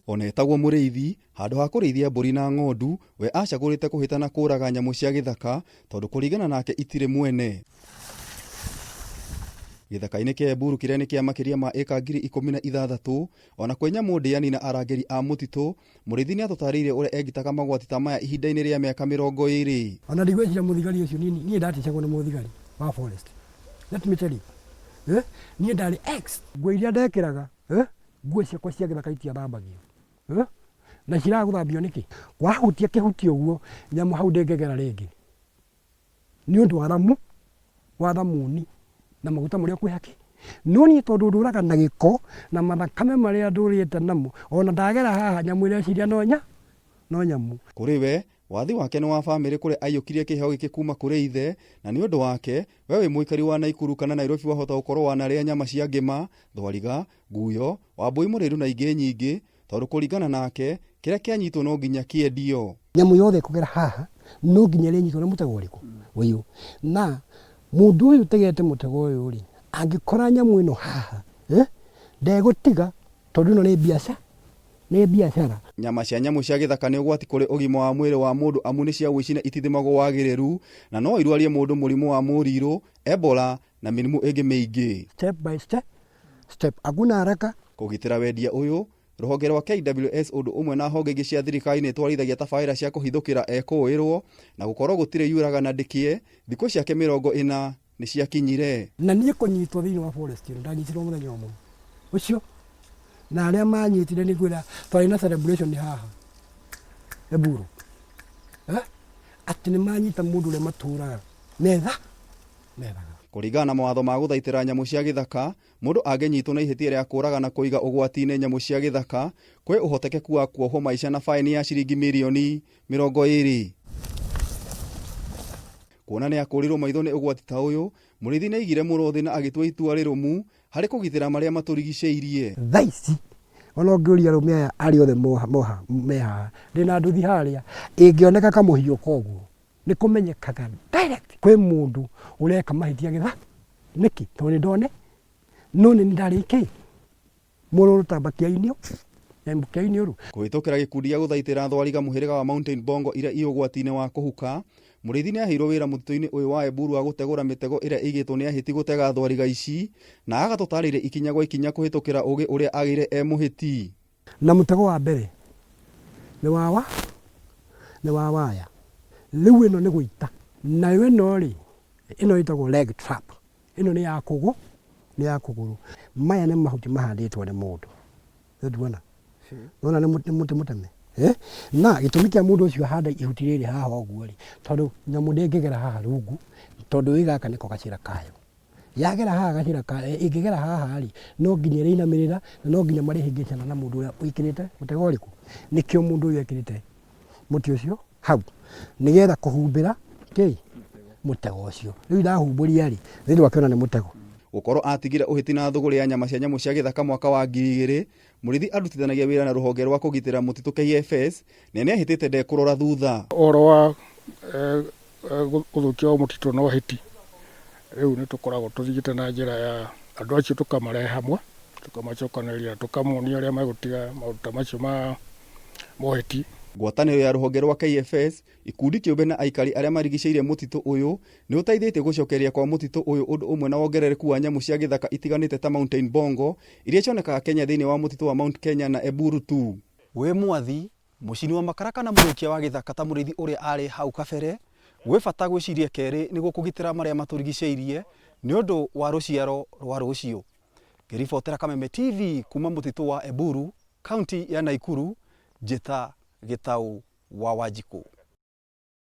Ona etagwo mũrĩithi, handũ ha kũrĩithia mbũri na ng'ondu, we acagũrĩte kũhĩtana kũraga nyamũ cia gĩthaka tondũ kũringana nake itirĩ mwene. Gĩthaka-inĩ kĩa Eburu kĩrĩa nĩ kĩa makĩria ma ĩka 16,000, ona kwĩ nyamũ ndĩani na arangĩri a mũtitũ, mũrĩithi nĩ atũtarĩirie ũrĩa egitaga magwati ta maya ihinda-inĩ rĩa mĩaka 20. Ona ndigwĩciria mũthigari ũcio niĩ ndaticagwo nĩ mũthigari wa forest. Let me tell you. Niĩ ndarĩ X. Nguo iria ndekĩraga, nguo ciakwa cia gĩthaka itiathambagio. Na ciragũthambio nĩkĩ? Wahutia kĩhuti ũguo, nyamũ hau ndĩngĩgera rĩngĩ. Nĩ ũndũ wa thamuni na maguta marĩa kwĩhaki. No niĩ tondũ ndũraga na gĩko na mathakame marĩa ndũrĩte namo, ona ndagera haha nyamũ ireciria no nyamũ. Kũrĩ we, wathi wake nĩ wa bamĩrĩ kũrĩa aiyũkirie kĩheo gĩkĩ kuma kũrĩ ithe, na nĩ ũndũ wake, we wĩ mũikari wa Naikuru kana Nairobi wahota gũkorwo wanarĩa nyama cia ngĩma, thwariga, nguyo, wambũi mũrĩru na ingĩ nyingĩ, tondũ kũringana nake, kĩrĩa kĩanyitwo no nginya kĩendio. Nyamũ yothe kũgera haha, no nginya ĩnyitwo nĩ mũtego ũrĩkũ? Ũyũ. Na mũndũ ũyũ tegete mũtego ũyũ rĩ, angĩkora nyamũ ĩno haha, ndegũtiga tondũ ĩno nĩ biacara. Nyama cia nyamũ cia gĩthaka nĩ ũgwati kũrĩ ũgima wa mwĩrĩ wa mũndũ amu nĩ cia ũici na itithimagwo wagĩrĩru, na no irwarie mũndũ mũrimũ wa mũrirũ, Ebola na mĩrimũ ĩngĩ mĩingĩ. Step by step, hakuna haraka. Kũgitĩra wendia ũyũ, rũhonge rwa KWS ũndũ ũmwe na honge ingĩ cia thirikari nĩ twarithagia tabarĩra cia kũhithũkĩra ekũĩrwo na gũkorwo gũtirĩ yuraga na ndĩkie, thikũ ciake 40 nĩ ciakinyire. Na niĩ kũnyitwo thĩinĩ wa forest ndanyitirwo mũthenya ũmwe ũcio, na arĩa manyitire nĩ kwĩra twarĩ na celebration haha Eburu, atĩ nĩ manyita mũndũ ũrĩa matũraga methaga. Kũringana na mawatho ma gũthaitĩra nyamũ cia gĩthaka, mũndũ angĩnyitwo na ihĩtia rĩa kũraga na kũiga ũgwati-inĩ nyamũ cia gĩthaka, kwĩ ũhotekeku wa kuohwo maica na faini ya ciringi mirioni 20. Kuona nĩ akũrirwo maitho nĩ ũgwati ta ũyũ, mũrĩithi nĩ aigire mũrũthi na agĩtua itua rĩrũmu harĩ kũgitĩra marĩa matũrigicĩirie. Thaici ona ũngĩũria arũme aya arĩ othe mehaha, ndĩna nduthi harĩa, ĩngĩoneka kamũhiũ koguo nĩ kũmenyekaga direct kwĩ mũndũ ũreka mahĩtia gĩthaka. Nĩkĩ? Tondũ nĩ ndone no nĩ ndarĩkĩ mũrũrũ tambakia-inĩ ũru. Kũhĩtũkĩra gĩkundi gĩa gũthaitĩra thwariga mũhĩrĩga wa Mountain Bongo iria i ũgwati-inĩ wa kũhuka, mũrĩithi nĩ aheirwo wĩra mũtitũ-inĩ ũyũ wa Eburu wa gũtegũra mĩtego ĩrĩa ĩigĩtwo nĩ ahĩti gũtega thwariga ici, na agatũtarĩria ikinya gwa ikinya kũhĩtũkĩra ũgĩ ũrĩa agĩire mũhĩti. Na mũtego wa mbere nĩ wa waya. Rĩu ĩno nĩ gũita. Nayo ĩno rĩ, ĩno ĩtagwo leg trap. Ĩno nĩ ya kũgũrũ. Maya nĩ mahuti mahandĩtwo nĩ mũndũ. Nduona? Nona nĩ mũtĩ mũteme. Na gĩtũmi kĩa mũndũ ũcio ahanda ihuti rĩrĩ haha ũguo rĩ, tondũ nyamũ ndĩngĩgera haha rungu, tondũ gĩgaka nĩko gacĩra kayo. Yagera haha gacĩra kayo, ĩngĩgera haha rĩ, no nginya ĩrĩinamĩrĩra na no nginya marĩhĩngĩcana na mũndũ ũrĩa ũikĩrĩte mũtego ũrĩkũ. Nĩkĩo mũndũ ũyũ ekĩrĩte mũtĩ ũcio hau, nĩgetha kũhumbĩra mũtego ũcio. Rĩu ndahumbũria rĩ, thĩinĩ wakĩona nĩ mũtego. Gũkorwo atigire ũhĩti na thũgũrĩ ya nyama cia nyamũ cia gĩthaka mwaka wa 2000, mũrĩithi arutithanagia wĩra na rũhonge rwa kũgitĩra mũtitũ KFS, na nĩ ahĩtĩte ndekũrora thutha. Ũhoro wa gũthũkia mũtitũ na ũhĩti, rĩu nĩ tũkoragwo tũthigĩte na njĩra ya andũ acio tũkamarehe hamwe, tũkamacokanĩrĩria, tũkamonia ũrĩa megũtiga maũndũ macio ma ũhĩti. Ngwatanĩro ya rũhonge rwa KFS, ikundi kĩũmbe na aikari arĩa marigicĩirie mũtitũ ũyũ nĩ ũteithĩtie gũcokeria kwa mũtitũ ũyũ ũndũ ũmwe na wongerereku wa nyamũ cia gĩthaka itiganĩte ta Mountain Bongo iria cionekaga Kenya thĩinĩ wa mũtitũ wa Mount Kenya na Eburu tu. Wĩ mwathi, mũcini wa makara kana mũrũkia wa gĩthaka ta mũrĩithi ũrĩa arĩ hau kabere, gwĩ bata gwĩciria kerĩ nĩguo kũgitĩra marĩa matũrigicĩirie nĩ ũndũ wa rũciaro rwa rũciũ. Ngĩribotera Kameme TV kuma mũtitũ wa Eburu, kaunti ya Naikuru, njĩta Gĩtaũ wa Wanjikũ.